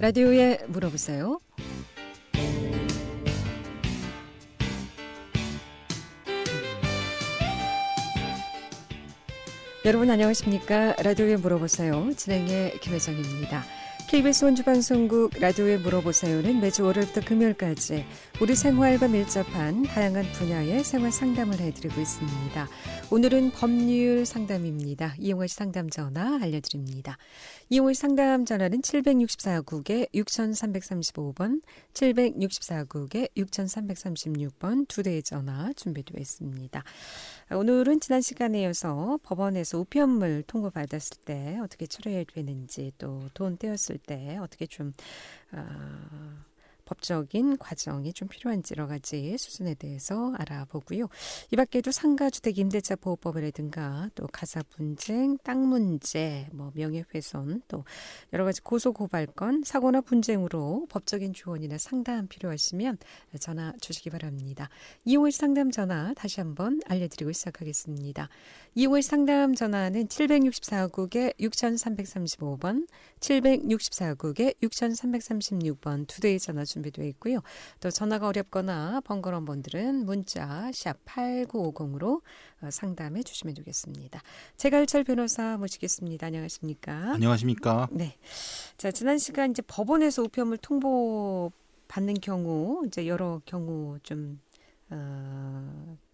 라디오에 물어보세요. 여러분 안녕하십니까? 라디오에 물어보세요. 진행의 김혜정입니다. KBS 원주방송국 라디오에 물어보세요는 매주 월요일부터 금요일까지 우리 생활과 밀접한 다양한 분야의 생활 상담을 해드리고 있습니다. 오늘은 법률 상담입니다. 이용호 씨 상담 전화 알려드립니다. 이용호 씨 상담 전화는 764국에 6335번, 764국에 6336번 두 대의 전화 준비되어 있습니다. 오늘은 지난 시간에 이어서 법원에서 우편물 통보받았을 때 어떻게 처리해야 되는지, 또 돈 떼었을 때 어떻게 좀 법적인 과정이 좀 필요한지 여러 가지 수준에 대해서 알아보고요. 이 밖에도 상가주택 임대차 보호법이라든가 또 가사 분쟁, 땅 문제, 명예훼손, 또 여러 가지 고소고발건, 사고나 분쟁으로 법적인 조언이나 상담 필요하시면 전화 주시기 바랍니다. 이용호 씨 상담 전화 다시 한번 알려드리고 시작하겠습니다. 이용호 씨 상담 전화는 764국에 6335번, 764국에 6336번 두 대의 전화 준비되어 있고요. 또 전화가 어렵거나 번거로운 분들은 문자 샵 8950으로 상담해 주시면 되겠습니다. 제갈철 변호사 모시겠습니다. 안녕하십니까? 안녕하십니까? 네. 자, 지난 시간 이제 법원에서 우편물 통보 받는 경우 이제 여러 경우 좀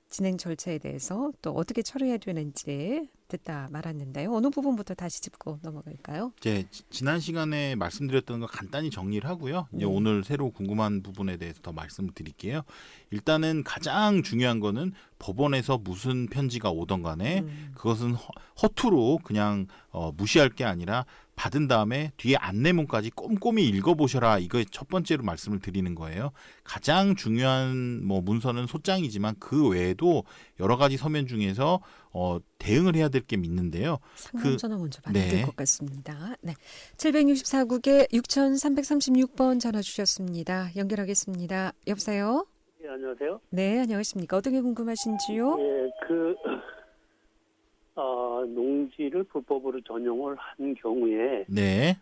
진행 절차에 대해서 또 어떻게 처리해야 되는지 듣다 말았는데요. 어느 부분부터 다시 짚고 넘어갈까요? 이제 지난 시간에 말씀드렸던 거 간단히 정리를 하고요. 이제 오늘 새로 궁금한 부분에 대해서 더 말씀을 드릴게요. 일단은 가장 중요한 거는 법원에서 무슨 편지가 오던 간에 그것은 허투루 그냥 무시할 게 아니라 받은 다음에 뒤에 안내문까지 꼼꼼히 읽어보셔라. 이거 첫 번째로 말씀을 드리는 거예요. 가장 중요한 문서는 소장이지만 그 외에도 여러 가지 서면 중에서 대응을 해야 될 게 있는데요. 상담 전화 먼저 받을 것 같습니다. 네, 764국에 6336번 전화 주셨습니다. 연결하겠습니다. 여보세요? 네, 안녕하세요. 네, 안녕하십니까? 어떤 게 궁금하신지요? 예, 농지를 불법으로 전용을 한 경우에 네,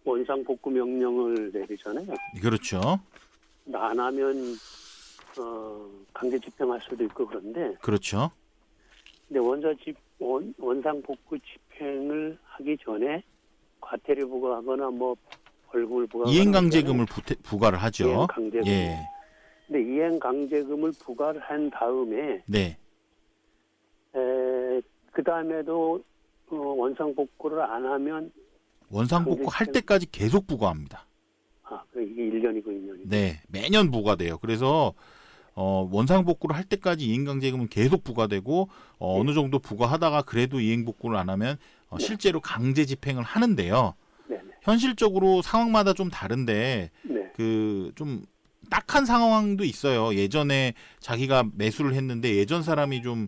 원상복구 명령을 내리잖아요. 그렇죠. 안 하면 강제 집행할 수도 있고 그런데 그렇죠. 근데 원상복구 집행을 하기 전에 과태료 부과하거나 벌금을 부과하거나 이행강제금을 부과를 하죠. 이행강제금. 예. 근데 이행강제금을 부과를 한 다음에 네. 그 다음에도 원상복구를 안 하면 원상복구 할 때까지 계속 부과합니다. 이게 1년이고 2년이고. 네, 매년 부과돼요. 그래서 원상복구를 할 때까지 이행강제금은 계속 부과되고 어느 정도 부과하다가 그래도 이행복구를 안 하면 실제로 강제 집행을 하는데요. 네네. 현실적으로 상황마다 좀 다른데 네. 좀 딱한 상황도 있어요. 예전에 자기가 매수를 했는데 예전 사람이 좀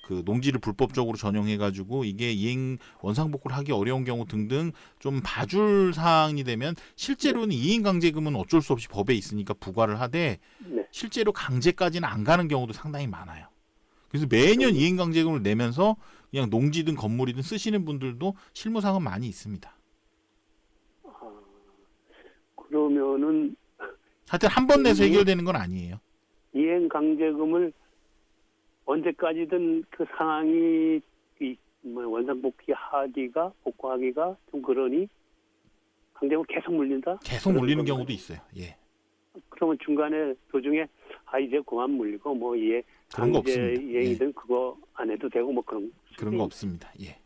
그 농지를 불법적으로 전용해가지고 이게 이행 원상복구를 하기 어려운 경우 등등 좀 봐줄 사항이 되면 실제로는 이행강제금은 어쩔 수 없이 법에 있으니까 부과를 하되 네. 실제로 강제까지는 안 가는 경우도 상당히 많아요. 그래서 매년 이행강제금을 내면서 그냥 농지든 건물이든 쓰시는 분들도 실무상은 많이 있습니다. 그러면은 하여튼 한 번 내서 해결되는 건 아니에요. 이행강제금을 언제까지든 그 상황이 원상복귀하기가 복구하기가 좀 그러니 강제금을 계속 물린다? 계속 물리는 경우도 있어요. 예. 그러면 중간에 도중에 이제 그만 물리고 이해 그런 거 강제 없습니다. 이행이든 그거 안 해도 되고 그런 거 없습니다. 예.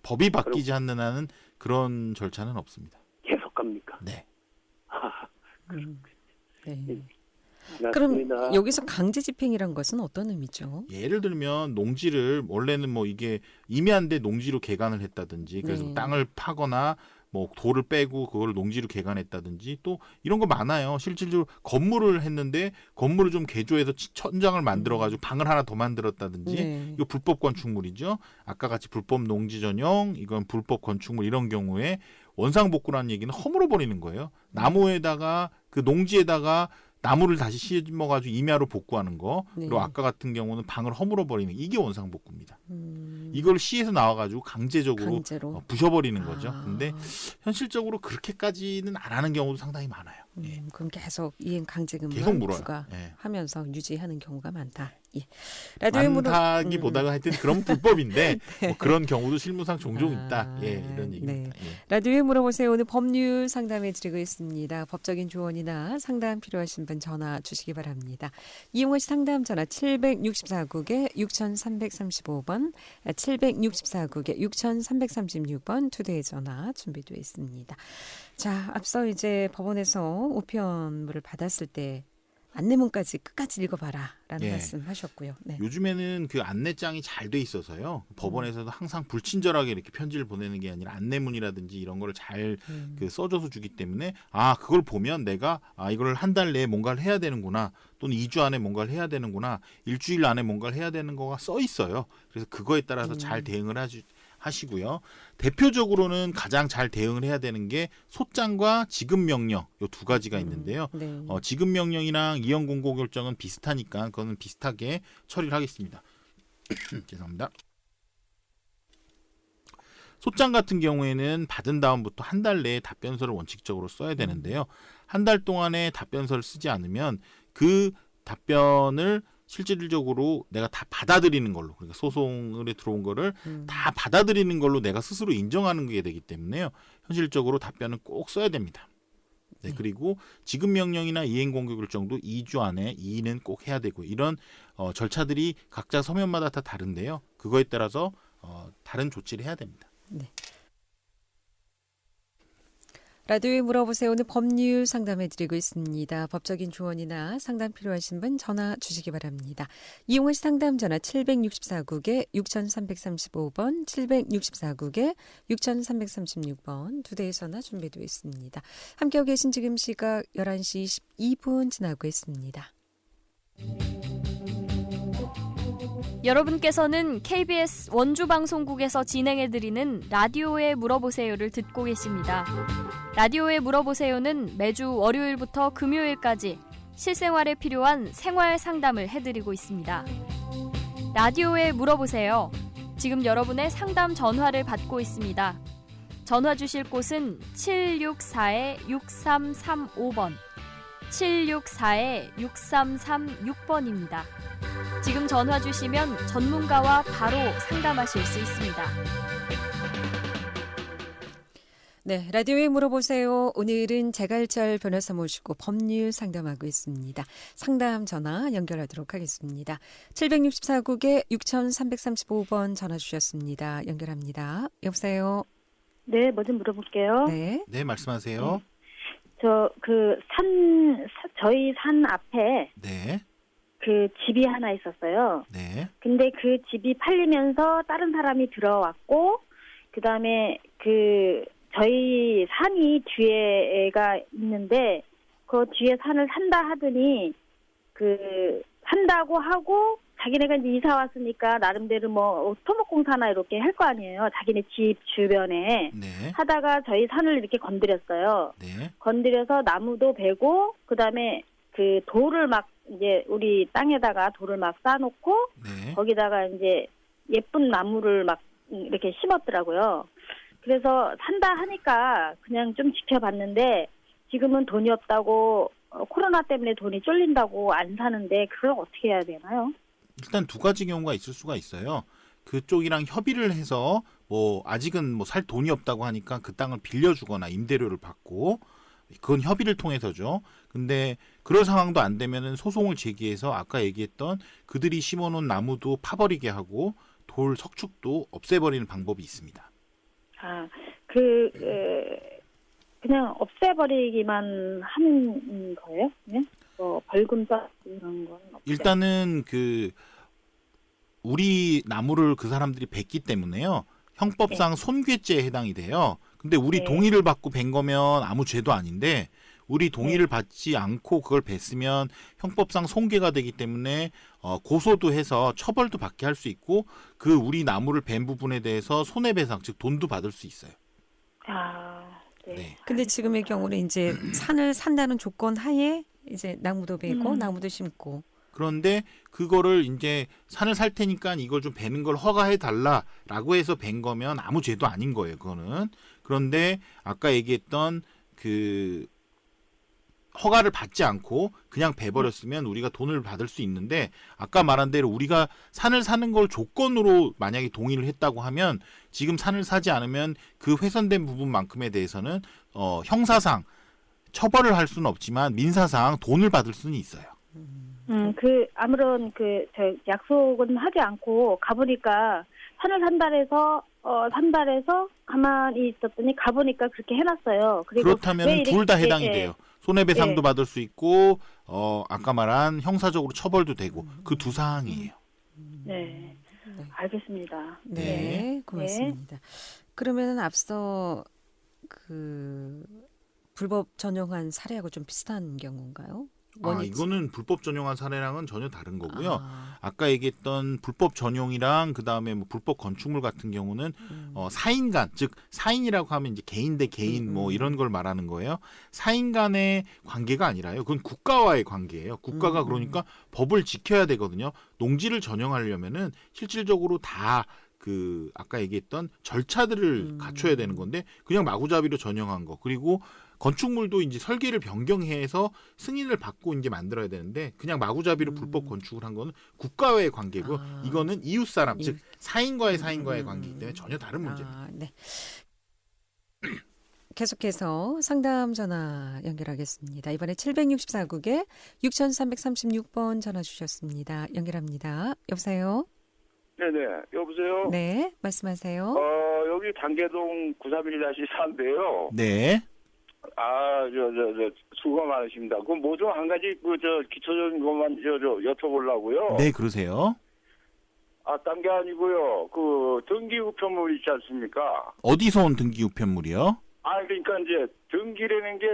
법이 바뀌지 않는 한은 그런 절차는 없습니다. 계속 갑니까? 네. 네. 그럼 여기서 강제 집행이란 것은 어떤 의미죠? 예를 들면 농지를 원래는 이게 임야인데 농지로 개간을 했다든지 그래서 땅을 파거나 돌을 빼고 그걸 농지로 개간했다든지 또 이런 거 많아요. 실질적으로 건물을 했는데 건물을 좀 개조해서 천장을 만들어가지고 방을 하나 더 만들었다든지 이거 불법 건축물이죠. 아까 같이 불법 농지 전용 이건 불법 건축물 이런 경우에 원상복구라는 얘기는 허물어 버리는 거예요. 나무에다가 그 농지에다가 나무를 다시 심어가지고 임야로 복구하는 거. 그리고 아까 같은 경우는 방을 허물어 버리는 이게 원상복구입니다. 이걸 시에서 나와가지고 강제로 부셔버리는 거죠. 근데 현실적으로 그렇게까지는 안 하는 경우도 상당히 많아요. 예. 그럼 계속 이행 강제금만 계속 물어요. 부과하면서 유지하는 경우가 많다. 예. 많다기보다는 하여튼 그런 불법인데 네. 뭐 그런 경우도 실무상 종종 있다. 예, 이런 얘기입니다. 네. 라디오에 물어보세요. 오늘 법률 상담해 드리고 있습니다. 법적인 조언이나 상담 필요하신 분 전화 주시기 바랍니다. 이용호 씨 상담 전화 764국에 6335번, 764국에 6336번 2대의 전화 준비되어 있습니다. 자, 앞서 이제 법원에서 우편물을 받았을 때 안내문까지 끝까지 읽어봐라라는 말씀하셨고요. 네. 요즘에는 그 안내장이 잘 돼 있어서요. 법원에서도 항상 불친절하게 이렇게 편지를 보내는 게 아니라 안내문이라든지 이런 거를 잘 그 써줘서 주기 때문에 그걸 보면 내가 이걸 한 달 내에 뭔가를 해야 되는구나, 또는 2주 안에 뭔가를 해야 되는구나, 일주일 안에 뭔가를 해야 되는 거가 써 있어요. 그래서 그거에 따라서 잘 대응을 하시고요. 대표적으로는 가장 잘 대응을 해야 되는 게 소장과 지급명령 이 두 가지가 있는데요. 지급명령이랑 이행공고결정은 비슷하니까 그거는 비슷하게 처리를 하겠습니다. 죄송합니다. 소장 같은 경우에는 받은 다음부터 한 달 내에 답변서를 원칙적으로 써야 되는데요. 한 달 동안에 답변서를 쓰지 않으면 그 답변을 실질적으로 내가 다 받아들이는 걸로, 그러니까 소송에 들어온 거를 다 받아들이는 걸로 내가 스스로 인정하는 게 되기 때문에요. 현실적으로 답변은 꼭 써야 됩니다. 네, 그리고 지급명령이나 이행공고결정도 2주 안에 이의는 꼭 해야 되고, 이런 절차들이 각자 서면마다 다 다른데요. 그거에 따라서 다른 조치를 해야 됩니다. 네. 라디오에 물어보세요. 오늘 법률 상담해드리고 있습니다. 법적인 조언이나 상담 필요하신 분 전화 주시기 바랍니다. 이용호 씨 상담 전화 764국에 6335번, 764국에 6336번 2대의 전화 준비되어 있습니다. 함께하고 계신 지금 시각 11시 12분 지나고 있습니다. 여러분께서는 KBS 원주방송국에서 진행해드리는 라디오에 물어보세요를 듣고 계십니다. 라디오에 물어보세요는 매주 월요일부터 금요일까지 실생활에 필요한 생활 상담을 해드리고 있습니다. 라디오에 물어보세요. 지금 여러분의 상담 전화를 받고 있습니다. 전화 주실 곳은 764-6335번, 764-6336번입니다. 지금 전화 주시면 전문가와 바로 상담하실 수 있습니다. 네, 라디오에 물어보세요. 오늘은 재갈철 변호사 모시고 법률 상담하고 있습니다. 상담 전화 연결하도록 하겠습니다. 764국에 6335번 전화 주셨습니다. 연결합니다. 여보세요? 네, 뭐 좀 물어볼게요. 네, 말씀하세요. 저희 산 앞에 그 집이 하나 있었어요. 근데 그 집이 팔리면서 다른 사람이 들어왔고, 그 다음에 저희 산이 뒤에가 있는데, 그 뒤에 산을 산다 하더니, 산다고 하고, 자기네가 이제 이사 왔으니까, 나름대로 뭐, 토목공사나 이렇게 할 거 아니에요. 자기네 집 주변에. 하다가 저희 산을 이렇게 건드렸어요. 건드려서 나무도 베고, 그 다음에 돌을 막, 이제 우리 땅에다가 돌을 막 쌓아놓고, 거기다가 이제 예쁜 나무를 막 이렇게 심었더라고요. 그래서 산다 하니까 그냥 좀 지켜봤는데, 지금은 돈이 없다고, 코로나 때문에 돈이 쫄린다고 안 사는데, 그걸 어떻게 해야 되나요? 일단 두 가지 경우가 있을 수가 있어요. 그쪽이랑 협의를 해서 아직은 살 돈이 없다고 하니까 그 땅을 빌려주거나 임대료를 받고, 그건 협의를 통해서죠. 근데 그럴 상황도 안 되면은 소송을 제기해서 아까 얘기했던 그들이 심어놓은 나무도 파버리게 하고 돌 석축도 없애버리는 방법이 있습니다. 그냥 없애버리기만 하는 거예요? 그냥? 벌금 써 이런 건 없죠? 일단은 우리 나무를 그 사람들이 뱄기 때문에요. 형법상 손괴죄에 해당이 돼요. 근데 우리 동의를 받고 벤 거면 아무 죄도 아닌데, 우리 동의를 받지 않고 그걸 뱄으면 형법상 손괴가 되기 때문에 고소도 해서 처벌도 받게 할 수 있고, 우리 나무를 벤 부분에 대해서 손해배상, 즉 돈도 받을 수 있어요. 근데 지금의 경우는 이제 산을 산다는 조건 하에 이제 나무도 베고 나무도 심고 그런데 그거를 이제 산을 살 테니까 이걸 좀 베는 걸 허가해 달라라고 해서 벤 거면 아무 죄도 아닌 거예요. 그거는. 그런데 아까 얘기했던 그 허가를 받지 않고 그냥 베버렸으면 우리가 돈을 받을 수 있는데 아까 말한 대로 우리가 산을 사는 걸 조건으로 만약에 동의를 했다고 하면 지금 산을 사지 않으면 그 훼손된 부분만큼에 대해서는 형사상 처벌을 할 수는 없지만 민사상 돈을 받을 수는 있어요. 그 아무런 저 약속은 하지 않고 가보니까 산을 산달해서 가만히 있었더니 가보니까 그렇게 해놨어요. 그리고 그렇다면 둘 다 해당이 돼요. 손해배상도 예. 받을 수 있고 아까 말한 형사적으로 처벌도 되고 그 두 사항이에요. 네, 알겠습니다. 네, 고맙습니다. 그러면 앞서 그 불법 전용한 사례하고 좀 비슷한 경우인가요? 이거는 불법 전용한 사례랑은 전혀 다른 거고요. 아까 얘기했던 불법 전용이랑 그다음에 뭐 불법 건축물 같은 경우는 사인 간, 즉 사인이라고 하면 이제 개인 대 개인 뭐 이런 걸 말하는 거예요. 사인 간의 관계가 아니라요. 그건 국가와의 관계예요. 국가가 그러니까 법을 지켜야 되거든요. 농지를 전용하려면은 실질적으로 다 그 아까 얘기했던 절차들을 갖춰야 되는 건데 그냥 마구잡이로 전용한 거. 그리고 건축물도 이제 설계를 변경해서 승인을 받고 이제 만들어야 되는데 그냥 마구잡이로 불법 건축을 한 거는 국가와의 관계고 이거는 이웃 사람 즉 사인과의 관계이기 때문에 전혀 다른 문제입니다. 네. 계속해서 상담 전화 연결하겠습니다. 이번에 764국에 6336번 전화 주셨습니다. 연결합니다. 여보세요? 네네, 여보세요? 네, 말씀하세요. 여기 단계동 931-4인데요. 네. 수고 많으십니다. 그럼 뭐 좀 한 가지, 기초적인 것만, 여쭤보려고요. 네, 그러세요. 딴 게 아니고요. 등기 우편물 있지 않습니까? 어디서 온 등기 우편물이요? 그러니까 이제, 등기라는 게,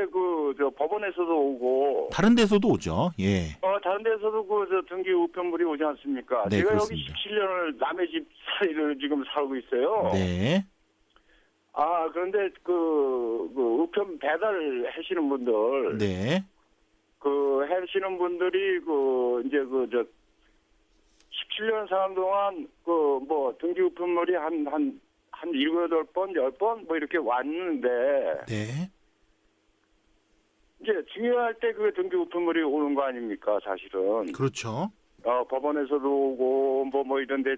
법원에서도 오고. 다른 데서도 오죠, 예. 다른 데서도 등기 우편물이 오지 않습니까? 네, 제가 그렇습니다. 여기 17년을 남의 집 사이를 지금 살고 있어요. 네. 그런데 우편 배달 하시는 분들. 네. 하시는 분들이, 17년 사는 동안, 등기 우편물이 한 7, 8번, 10번, 뭐 이렇게 왔는데. 네. 이제 중요할 때 그 등기 우편물이 오는 거 아닙니까, 사실은. 그렇죠. 법원에서도 오고, 뭐 이런데,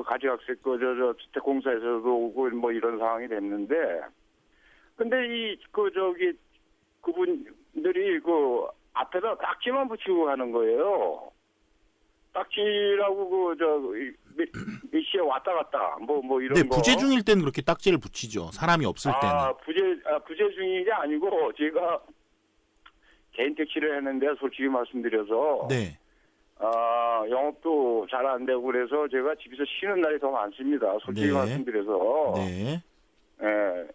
가지학세, 주택공사에서도 오고, 뭐 이런 상황이 됐는데. 근데 그분들이 앞에다 딱지만 붙이고 가는 거예요. 딱지라고 몇 시에 왔다 갔다 뭐 이런 네, 거. 부재 중일 때는 그렇게 딱지를 붙이죠. 사람이 없을 때는. 부재 중인 게 아니고 제가 개인 택시를 했는데 솔직히 말씀드려서 네. 영업도 잘 안 되고 그래서 제가 집에서 쉬는 날이 더 많습니다. 솔직히 네. 말씀드려서. 네. 예.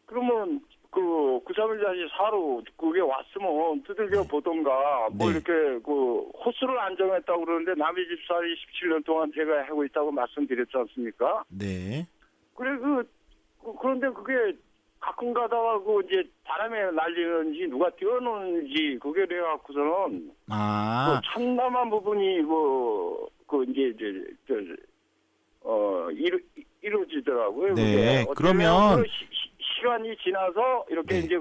그러면 931-4로 그게 왔으면 두들겨 보던가 뭐 네. 이렇게 호수를 안 정했다고 그러는데 남의 집살이 17년 동안 제가 하고 있다고 말씀드렸지 않습니까? 네. 그래 그런데 그게 가끔 가다가 이제 바람에 날리는지 누가 띄워놓는지 그게 돼 갖고서는 참담한 부분이 이루어지더라고요. 네. 그게. 그러면 시간이 지나서 이렇게 네. 이제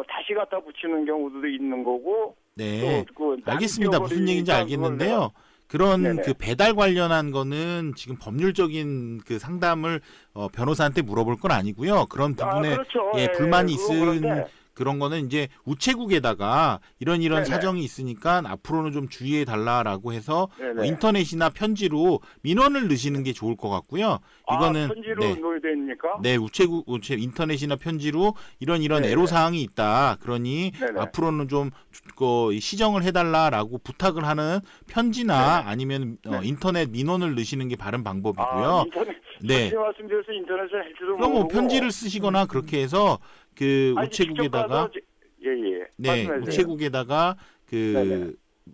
다시 갖다 붙이는 경우도 있는 거고. 네. 알겠습니다. 무슨 얘기인지 알겠는데요. 그런 네네. 배달 관련한 거는 지금 법률적인 상담을 변호사한테 물어볼 건 아니고요. 그런 부분에 그렇죠. 불만이 있은 그런데. 그런 거는 이제 우체국에다가 이런 네네. 사정이 있으니까 앞으로는 좀 주의해 달라라고 해서 네네. 인터넷이나 편지로 민원을 넣으시는 게 좋을 것 같고요. 이거는 편지로 넣어야 됩니까? 네, 인터넷이나 편지로 이런 네네. 애로사항이 있다. 그러니 네네. 앞으로는 좀 시정을 해달라라고 부탁을 하는 편지나 아니면 인터넷 민원을 넣으시는 게 바른 방법이고요. 인터넷. 네. 말씀드려서 인터넷을 할지도 그럼 모르고. 편지를 쓰시거나 그렇게 해서 우체국에다가 예. 네, 말씀하세요. 우체국에다가 네네.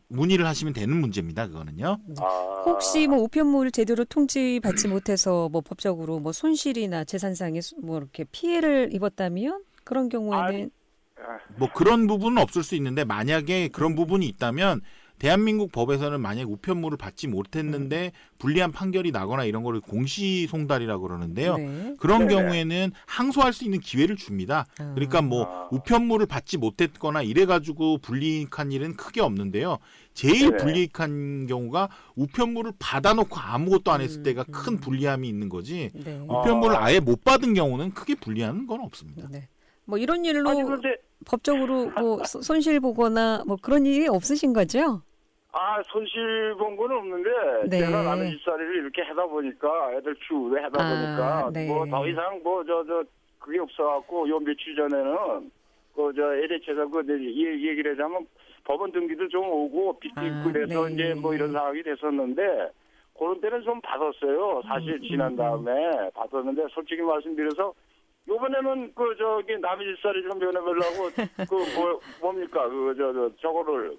문의를 하시면 되는 문제입니다. 그거는요. 혹시 우편물 제대로 통지받지 못해서 법적으로 손실이나 재산상의 이렇게 피해를 입었다면 그런 경우에는 그런 부분은 없을 수 있는데 만약에 그런 부분이 있다면 대한민국 법에서는 만약 우편물을 받지 못했는데 불리한 판결이 나거나 이런 거를 공시송달이라고 그러는데요. 네. 그런 네네. 경우에는 항소할 수 있는 기회를 줍니다. 그러니까 뭐 우편물을 받지 못했거나 이래가지고 불이익한 일은 크게 없는데요. 제일 네네. 불이익한 경우가 우편물을 받아놓고 아무것도 안 했을 때가 큰 불리함이 있는 거지. 네. 우편물을 아예 못 받은 경우는 크게 불리한 건 없습니다. 네. 뭐 이런 일로 아니 근데 법적으로 뭐 손실 보거나 뭐 그런 일이 없으신 거죠? 손실 본 건 없는데 네. 제가 남의 집살이를 이렇게 하다 보니까 애들 키우고 하다 보니까 네. 뭐 더 이상 뭐 그게 없어갖고 요 며칠 전에는 LH에서 얘기를 하자면 법원 등기도 좀 오고 빚도 있고 그래서 네. 이제 뭐 이런 상황이 됐었는데 그런 때는 좀 받았어요. 사실 지난 다음에 받았는데 솔직히 말씀드려서 요번에는 남의 집살이 좀 변해보려고 뭡니까 저거를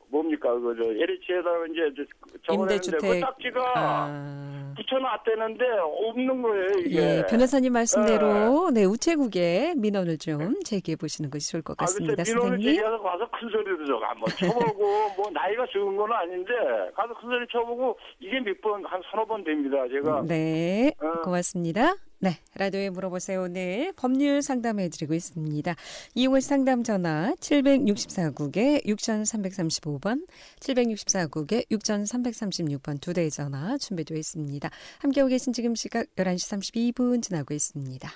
뭡니까 LH에다가 이제 적어냈는데 그 임대주택 딱지가 붙여놨대는데 없는 거예요 이게. 예, 변호사님 말씀대로 네, 우체국에 민원을 좀 제기해 보시는 것이 좋을 것 같습니다. 민원을 선생님. 제기해서 가서 큰 소리도 좀 한번 쳐보고 뭐 나이가 적은 건 아닌데 가서 큰 소리 쳐보고 이게 몇 번 한 서너 번 됩니다 제가. 네, 고맙습니다. 네, 라디오에 물어보세요. 오늘 법률 상담해드리고 있습니다. 이용을 상담 전화 764국에 6335번, 764국에 6336번 두 대의 전화 준비되어 있습니다. 함께하고 계신 지금 시각 11시 32분 지나고 있습니다.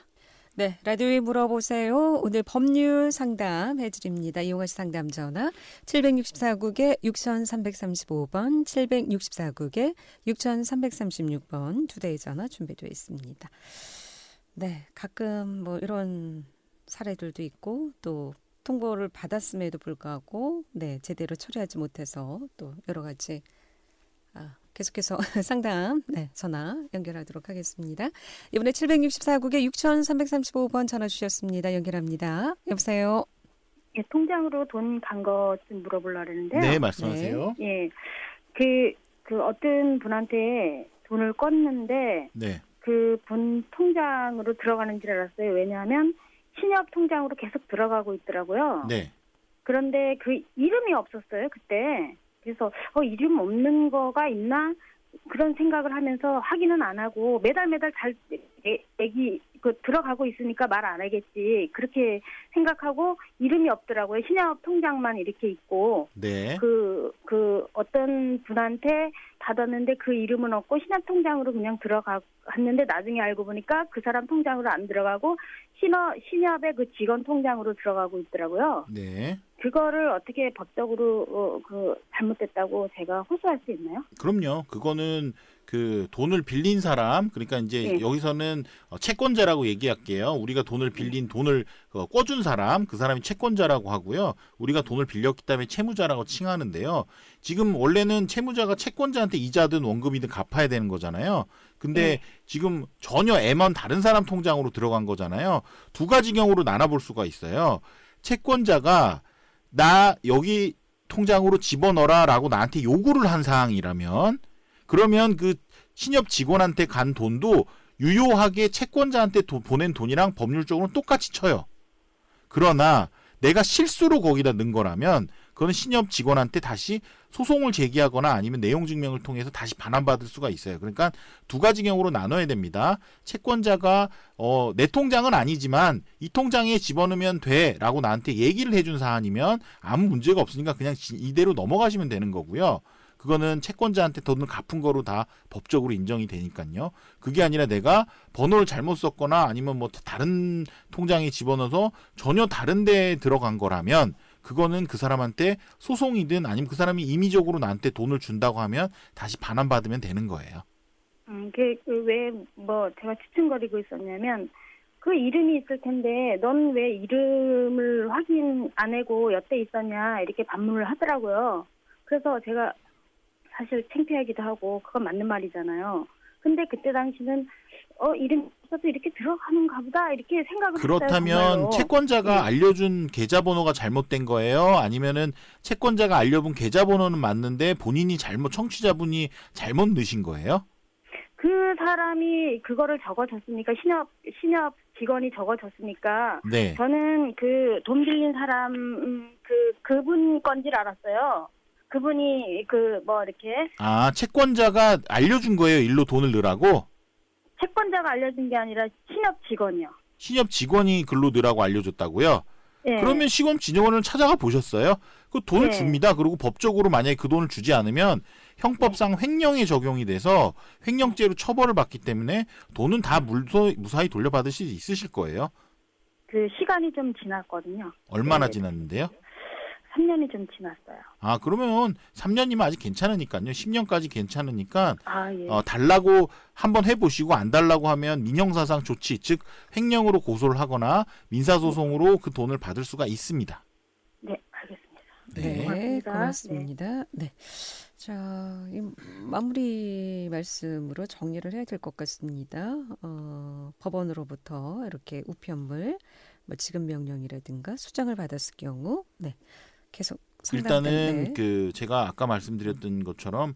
네, 라디오에 물어보세요. 오늘 법률 상담 해드립니다. 이용하시 상담 전화 764국에 6335번, 764국에 6336번 두 대의 전화 준비되어 있습니다. 네, 가끔 뭐 이런 사례들도 있고 또 통보를 받았음에도 불구하고 네, 제대로 처리하지 못해서 또 여러 가지 계속해서 상담 전화 연결하도록 하겠습니다. 이번에 764국에 6335번 전화 주셨습니다. 연결합니다. 여보세요. 예, 통장으로 돈 간 것 좀 물어보려고 했는데요. 네, 말씀하세요. 예, 그 어떤 분한테 돈을 껐는데 네. 그 분 통장으로 들어가는 줄 알았어요. 왜냐하면 신협 통장으로 계속 들어가고 있더라고요. 네. 그런데 그 이름이 없었어요, 그때. 그래서 이름 없는 거가 있나 그런 생각을 하면서 확인은 안 하고 매달 잘 내기 들어가고 있으니까 말 안 하겠지 그렇게 생각하고 이름이 없더라고요. 신협 통장만 이렇게 있고 네. 그 어떤 분한테 받았는데 그 이름은 없고 신협 통장으로 그냥 들어갔는데 나중에 알고 보니까 그 사람 통장으로 안 들어가고 신협의 그 직원 통장으로 들어가고 있더라고요. 네. 그거를 어떻게 법적으로 잘못됐다고 제가 호소할 수 있나요? 그럼요. 그거는 그 돈을 빌린 사람, 그러니까 이제 여기서는 채권자라고 얘기할게요. 우리가 돈을 빌린 돈을 꿔준 사람, 그 사람이 채권자라고 하고요. 우리가 돈을 빌렸기 때문에 채무자라고 칭하는데요. 지금 원래는 채무자가 채권자한테 이자든 원금이든 갚아야 되는 거잖아요. 근데 지금 전혀 애먼 다른 사람 통장으로 들어간 거잖아요. 두 가지 경우로 나눠볼 수가 있어요. 채권자가 나 여기 통장으로 집어넣어라 라고 나한테 요구를 한 사항이라면 그러면 그 신협 직원한테 간 돈도 유효하게 채권자한테 보낸 돈이랑 법률적으로는 똑같이 쳐요. 그러나 내가 실수로 거기다 넣은 거라면 그건 신협 직원한테 다시 소송을 제기하거나 아니면 내용 증명을 통해서 다시 반환받을 수가 있어요. 그러니까 두 가지 경우로 나눠야 됩니다. 채권자가 내 통장은 아니지만 이 통장에 집어넣으면 돼라고 나한테 얘기를 해준 사안이면 아무 문제가 없으니까 그냥 이대로 넘어가시면 되는 거고요. 그거는 채권자한테 돈을 갚은 거로 다 법적으로 인정이 되니까요. 그게 아니라 내가 번호를 잘못 썼거나 아니면 뭐 다른 통장에 집어넣어서 전혀 다른 데에 들어간 거라면 그거는 그 사람한테 소송이든 아니면 그 사람이 임의적으로 나한테 돈을 준다고 하면 다시 반환받으면 되는 거예요. 왜 제가 추측거리고 있었냐면 그 이름이 있을 텐데 넌 왜 이름을 확인 안 하고 여태 있었냐 이렇게 반문을 하더라고요. 그래서 제가 사실 창피하기도 하고 그건 맞는 말이잖아요. 근데 그때 당시는 이름 없어도 이렇게 들어가는가 보다 이렇게 생각을 했어요. 그렇다면 채권자가 알려준 계좌번호가 잘못된 거예요? 아니면은 채권자가 알려준 계좌번호는 맞는데 본인이 청취자분이 잘못 넣으신 거예요? 그 사람이 그거를 적어줬으니까 신협 직원이 적어줬으니까 저는 그 돈 빌린 사람 그분 건지를 알았어요. 그분이 이렇게 채권자가 알려준 거예요. 일로 돈을 넣으라고? 채권자가 알려준 게 아니라 신협 직원이요. 신협 직원이 글로 넣으라고 알려줬다고요? 네. 그러면 신협 직원을 찾아가 보셨어요? 그 돈을 네. 줍니다. 그리고 법적으로 만약에 그 돈을 주지 않으면 형법상 횡령에 적용이 돼서 횡령죄로 처벌을 받기 때문에 돈은 다 무사히 돌려받을 수 있으실 거예요. 그 시간이 좀 지났거든요. 얼마나 지났는데요? 3년이 좀 지났어요. 그러면 3년이면 아직 괜찮으니까요. 10년까지 괜찮으니까 예. 달라고 한번 해보시고 안 달라고 하면 민형사상 조치, 즉 횡령으로 고소를 하거나 민사소송으로 그 돈을 받을 수가 있습니다. 네, 알겠습니다. 네, 고맙습니다. 네. 자, 이 마무리 말씀으로 정리를 해야 될 것 같습니다. 법원으로부터 이렇게 우편물, 지급 명령이라든가 수장을 받았을 경우, 계속 일단은 제가 아까 말씀드렸던 것처럼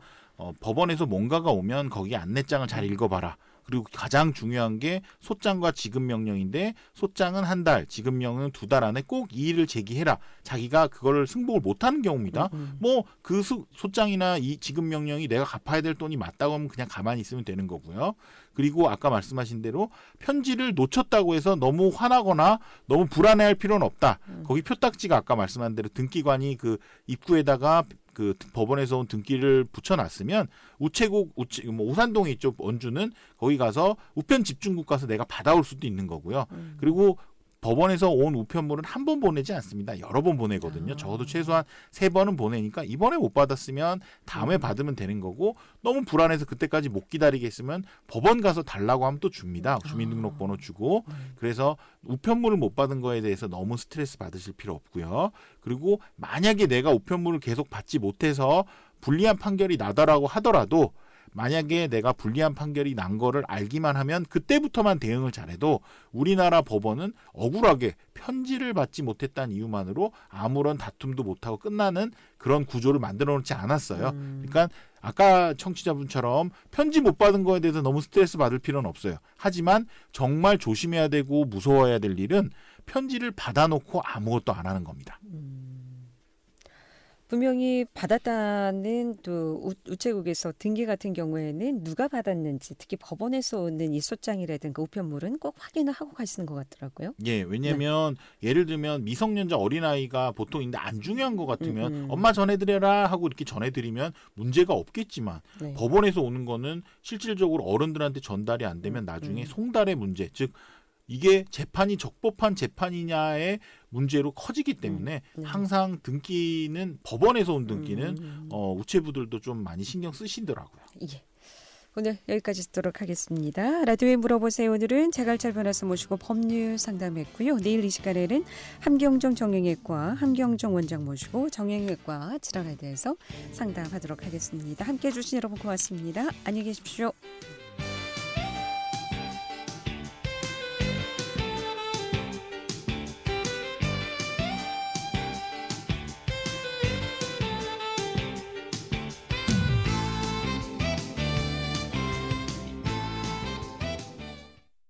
법원에서 뭔가가 오면 거기 안내장을 잘 읽어봐라. 그리고 가장 중요한 게 소장과 지급명령인데 소장은 1달, 지급명령은 2달 안에 꼭 이의를 제기해라. 자기가 그걸 승복을 못하는 경우입니다. 뭐 그 소장이나 이 지급명령이 내가 갚아야 될 돈이 맞다고 하면 그냥 가만히 있으면 되는 거고요. 그리고 아까 말씀하신 대로 편지를 놓쳤다고 해서 너무 화나거나 너무 불안해할 필요는 없다. 거기 표딱지가 아까 말씀한 대로 등기관이 그 입구에다가 그 법원에서 온 등기를 붙여놨으면 우체국 오산동에 있죠. 원주는 거기 가서 우편 집중국 가서 내가 받아올 수도 있는 거고요. 그리고 법원에서 온 우편물은 한 번 보내지 않습니다. 여러 번 보내거든요. 적어도 최소한 3번은 보내니까 이번에 못 받았으면 다음에 받으면 되는 거고 너무 불안해서 그때까지 못 기다리겠으면 법원 가서 달라고 하면 또 줍니다. 주민등록번호 주고. 그래서 우편물을 못 받은 거에 대해서 너무 스트레스 받으실 필요 없고요. 그리고 만약에 내가 우편물을 계속 받지 못해서 불리한 판결이 나더라고 하더라도 만약에 내가 불리한 판결이 난 거를 알기만 하면 그때부터만 대응을 잘해도 우리나라 법원은 억울하게 편지를 받지 못했다는 이유만으로 아무런 다툼도 못하고 끝나는 그런 구조를 만들어 놓지 않았어요. 그러니까 아까 청취자분처럼 편지 못 받은 거에 대해서 너무 스트레스 받을 필요는 없어요. 하지만 정말 조심해야 되고 무서워야 될 일은 편지를 받아놓고 아무것도 안 하는 겁니다. 분명히 받았다는 또 우체국에서 등기 같은 경우에는 누가 받았는지 특히 법원에서 오는 이 소장이라든가 우편물은 꼭 확인을 하고 가시는 것 같더라고요. 예, 왜냐하면 예를 들면 미성년자 어린아이가 보통 있는데 안 중요한 것 같으면 엄마 전해드려라 하고 이렇게 전해드리면 문제가 없겠지만 법원에서 오는 거는 실질적으로 어른들한테 전달이 안 되면 나중에 송달의 문제, 즉 이게 재판이 적법한 재판이냐의 문제로 커지기 때문에 항상 등기는 법원에서 온 등기는 우체부들도 좀 많이 신경 쓰시더라고요. 예. 오늘 여기까지 듣도록 하겠습니다. 라디오에 물어보세요. 오늘은 자갈찰 변호사 모시고 법률 상담했고요. 내일 이 시간에는 함경정 정형외과 함경정 원장 모시고 정형외과 질환에 대해서 상담하도록 하겠습니다. 함께해 주신 여러분 고맙습니다. 안녕히 계십시오.